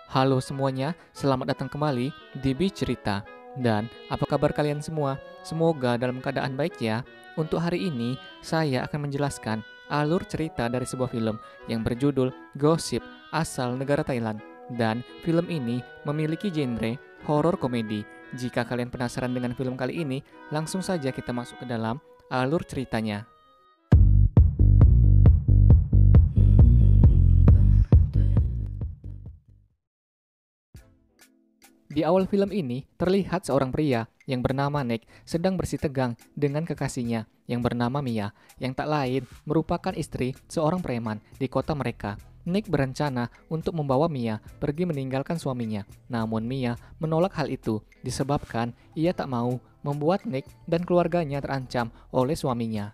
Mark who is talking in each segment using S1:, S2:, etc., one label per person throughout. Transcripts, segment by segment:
S1: Halo semuanya, selamat datang kembali di Bi Cerita. Dan apa kabar kalian semua? Semoga dalam keadaan baik ya. Untuk hari ini, saya akan menjelaskan alur cerita dari sebuah film yang berjudul Gossip asal negara Thailand. Dan film ini memiliki genre horor komedi. Jika kalian penasaran dengan film kali ini, langsung saja kita masuk ke dalam alur ceritanya. Di awal film ini, terlihat seorang pria yang bernama Nick sedang bersih tegang dengan kekasihnya yang bernama Mia, yang tak lain merupakan istri seorang preman di kota mereka. Nick berencana untuk membawa Mia pergi meninggalkan suaminya, namun Mia menolak hal itu disebabkan ia tak mau membuat Nick dan keluarganya terancam oleh suaminya.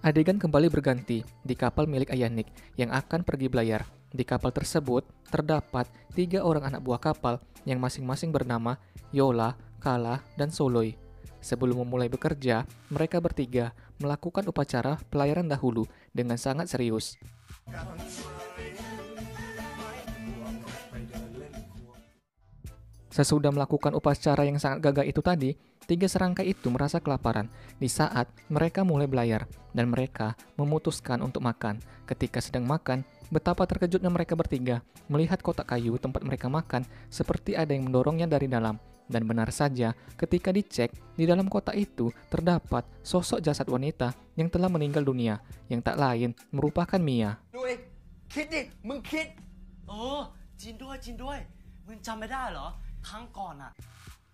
S1: Adegan kembali berganti di kapal milik ayah Nick yang akan pergi belayar. Di kapal tersebut terdapat 3 orang anak buah kapal yang masing-masing bernama Yola, Kala, dan Soloy. Sebelum memulai bekerja, mereka bertiga melakukan upacara pelayaran dahulu dengan sangat serius. Sesudah melakukan upacara yang sangat gagah itu tadi, 3 serangkai itu merasa kelaparan di saat mereka mulai belayar dan mereka memutuskan untuk makan. Ketika sedang makan, betapa terkejutnya mereka bertiga melihat kotak kayu tempat mereka makan seperti ada yang mendorongnya dari dalam. Dan benar saja, ketika dicek, di dalam kotak itu terdapat sosok jasad wanita yang telah meninggal dunia, yang tak lain merupakan Mia.
S2: ด้วยคิดดิมึงคิด
S3: เออจริงด้วยมึงจำไม่ได้เหรอครั้งก่อนอะ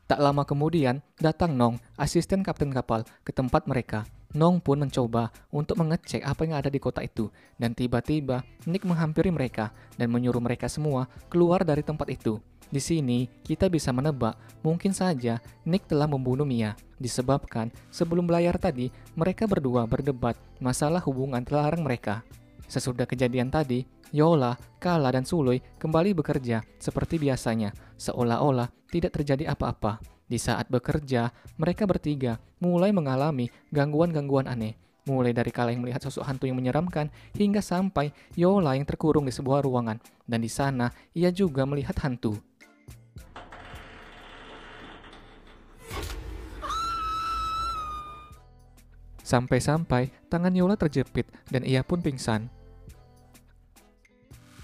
S1: Tak lama kemudian, datang Nong, asisten kapten kapal, ke tempat mereka. Nong pun mencoba untuk mengecek apa yang ada di kotak itu, dan tiba-tiba Nick menghampiri mereka dan menyuruh mereka semua keluar dari tempat itu. Di sini, kita bisa menebak, mungkin saja Nick telah membunuh Mia, disebabkan sebelum belayar tadi, mereka berdua berdebat masalah hubungan terlarang mereka. Sesudah kejadian tadi, Yola, Kala, dan Suloy kembali bekerja seperti biasanya, seolah-olah tidak terjadi apa-apa. Di saat bekerja, mereka bertiga mulai mengalami gangguan-gangguan aneh. Mulai dari Kala yang melihat sosok hantu yang menyeramkan, hingga sampai Yola yang terkurung di sebuah ruangan. Dan di sana, ia juga melihat hantu. Sampai-sampai tangan Yola terjepit dan ia pun pingsan.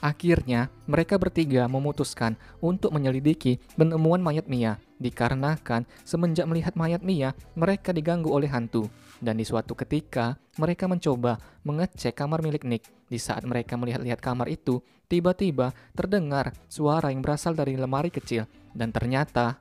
S1: Akhirnya, mereka bertiga memutuskan untuk menyelidiki penemuan mayat Mia, dikarenakan semenjak melihat mayat Mia, mereka diganggu oleh hantu. Dan di suatu ketika, mereka mencoba mengecek kamar milik Nick. Di saat mereka melihat-lihat kamar itu, tiba-tiba terdengar suara yang berasal dari lemari kecil. Dan ternyata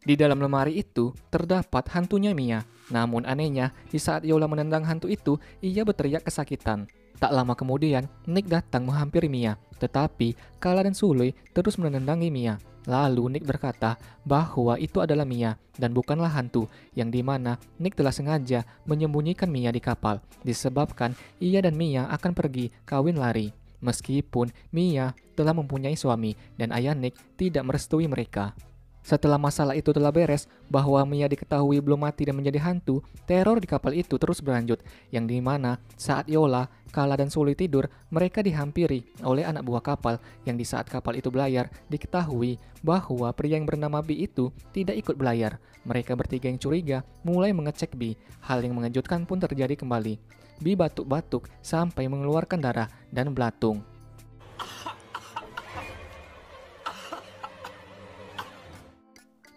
S1: di dalam lemari itu terdapat hantunya Mia. Namun anehnya, di saat Yola menendang hantu itu, ia berteriak kesakitan. Tak lama kemudian, Nick datang menghampiri Mia, tetapi Kala dan Suloy terus menendangi Mia. Lalu Nick berkata bahwa itu adalah Mia dan bukanlah hantu, yang dimana Nick telah sengaja menyembunyikan Mia di kapal, disebabkan ia dan Mia akan pergi kawin lari. Meskipun Mia telah mempunyai suami dan ayah Nick tidak merestui mereka. Setelah masalah itu telah beres, bahwa Mia diketahui belum mati dan menjadi hantu, teror di kapal itu terus berlanjut, yang dimana saat Yola, Kala, dan Suloy tidur, mereka dihampiri oleh anak buah kapal, yang di saat kapal itu belayar, diketahui bahwa pria yang bernama Bi itu tidak ikut belayar. Mereka bertiga yang curiga mulai mengecek Bi. Hal yang mengejutkan pun terjadi kembali. Bi batuk-batuk sampai mengeluarkan darah dan belatung.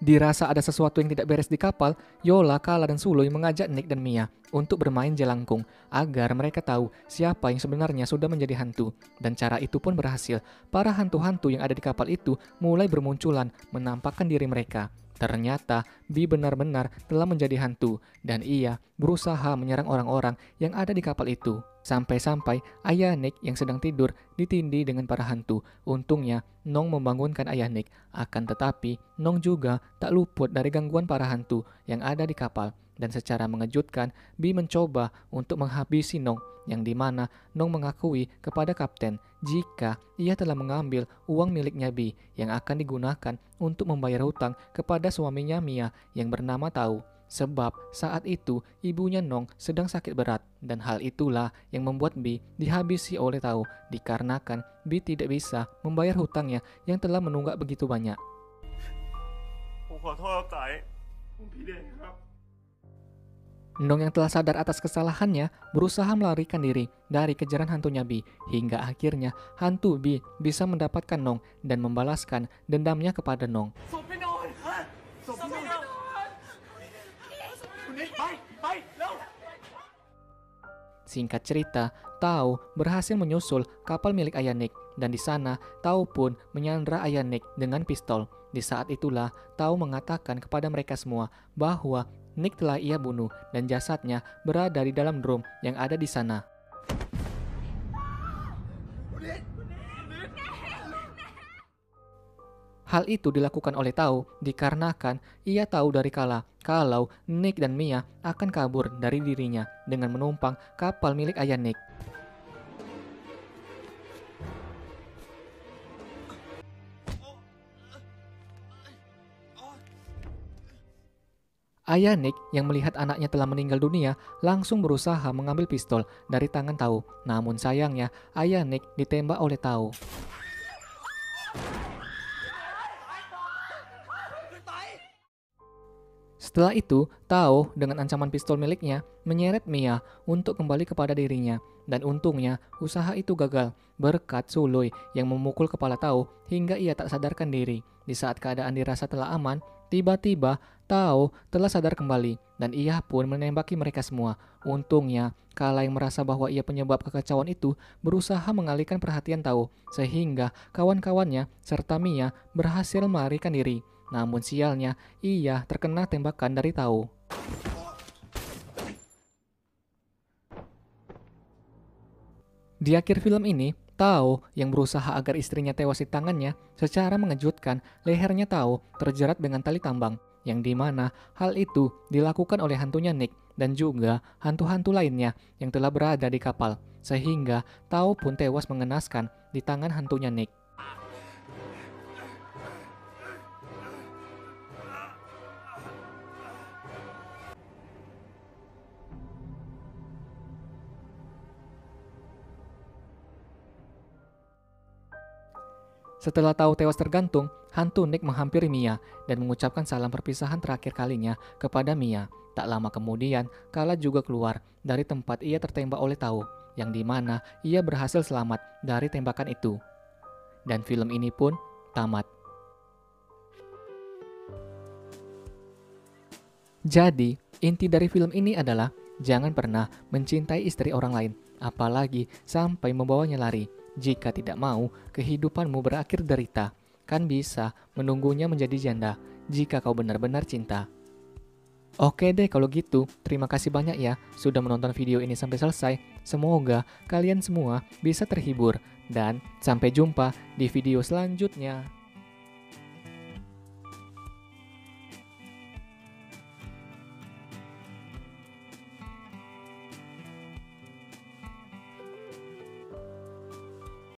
S1: Dirasa ada sesuatu yang tidak beres di kapal, Yola, Kala, dan Suloy mengajak Nick dan Mia untuk bermain jelangkung agar mereka tahu siapa yang sebenarnya sudah menjadi hantu. Dan cara itu pun berhasil. Para hantu-hantu yang ada di kapal itu mulai bermunculan menampakkan diri mereka. Ternyata Bi benar-benar telah menjadi hantu dan ia berusaha menyerang orang-orang yang ada di kapal itu. Sampai-sampai ayah Nick yang sedang tidur ditindih dengan para hantu. Untungnya Nong membangunkan ayah Nick. Akan tetapi Nong juga tak luput dari gangguan para hantu yang ada di kapal. Dan secara mengejutkan, Bi mencoba untuk menghabisi Nong, yang dimana Nong mengakui kepada kapten jika ia telah mengambil uang miliknya Bi yang akan digunakan untuk membayar hutang kepada suaminya Mia yang bernama Tau. Sebab saat itu ibunya Nong sedang sakit berat dan hal itulah yang membuat Bi dihabisi oleh Tao dikarenakan Bi tidak bisa membayar hutangnya yang telah menunggak begitu banyak.
S4: ผมขอโทษครับไต่ผมผิดเองครับ
S1: Nong yang telah sadar atas kesalahannya berusaha melarikan diri dari kejaran hantunya Bi hingga akhirnya hantu Bi bisa mendapatkan Nong dan membalaskan dendamnya kepada Nong.
S4: ศพพี่นอนฮะศพพี่นอนคุณนิกไปเร็ว
S1: Singkat cerita, Tao berhasil menyusul kapal milik Ayah Nick dan di sana Tao pun menyandra Ayah Nick dengan pistol. Di saat itulah Tao mengatakan kepada mereka semua bahwa Nick telah ia bunuh dan jasadnya berada di dalam drum yang ada di sana. Hal itu dilakukan oleh Tao dikarenakan ia tahu dari kala kalau Nick dan Mia akan kabur dari dirinya dengan menumpang kapal milik Ayah Nick. Ayah Nick yang melihat anaknya telah meninggal dunia langsung berusaha mengambil pistol dari tangan Tao. Namun sayangnya Ayah Nick ditembak oleh Tao. Setelah itu, Tao dengan ancaman pistol miliknya menyeret Mia untuk kembali kepada dirinya. Dan untungnya, usaha itu gagal berkat Sului yang memukul kepala Tao hingga ia tak sadarkan diri. Di saat keadaan dirasa telah aman, tiba-tiba Tao telah sadar kembali dan ia pun menembaki mereka semua. Untungnya, Kala yang merasa bahwa ia penyebab kekacauan itu berusaha mengalihkan perhatian Tao sehingga kawan-kawannya serta Mia berhasil melarikan diri. Namun sialnya, ia terkena tembakan dari Tao. Di akhir film ini, Tao yang berusaha agar istrinya tewas di tangannya secara mengejutkan lehernya Tao terjerat dengan tali tambang, yang dimana hal itu dilakukan oleh hantunya Nick dan juga hantu-hantu lainnya yang telah berada di kapal, sehingga Tao pun tewas mengenaskan di tangan hantunya Nick. Setelah Tao tewas tergantung, hantu Nick menghampiri Mia dan mengucapkan salam perpisahan terakhir kalinya kepada Mia. Tak lama kemudian, Kala juga keluar dari tempat ia tertembak oleh Tao, yang dimana ia berhasil selamat dari tembakan itu. Dan film ini pun tamat. Jadi, inti dari film ini adalah jangan pernah mencintai istri orang lain, apalagi sampai membawanya lari. Jika tidak mau kehidupanmu berakhir derita, kan bisa menunggunya menjadi janda jika kau benar-benar cinta. Oke deh kalau gitu, terima kasih banyak ya sudah menonton video ini sampai selesai. Semoga kalian semua bisa terhibur dan sampai jumpa di video selanjutnya.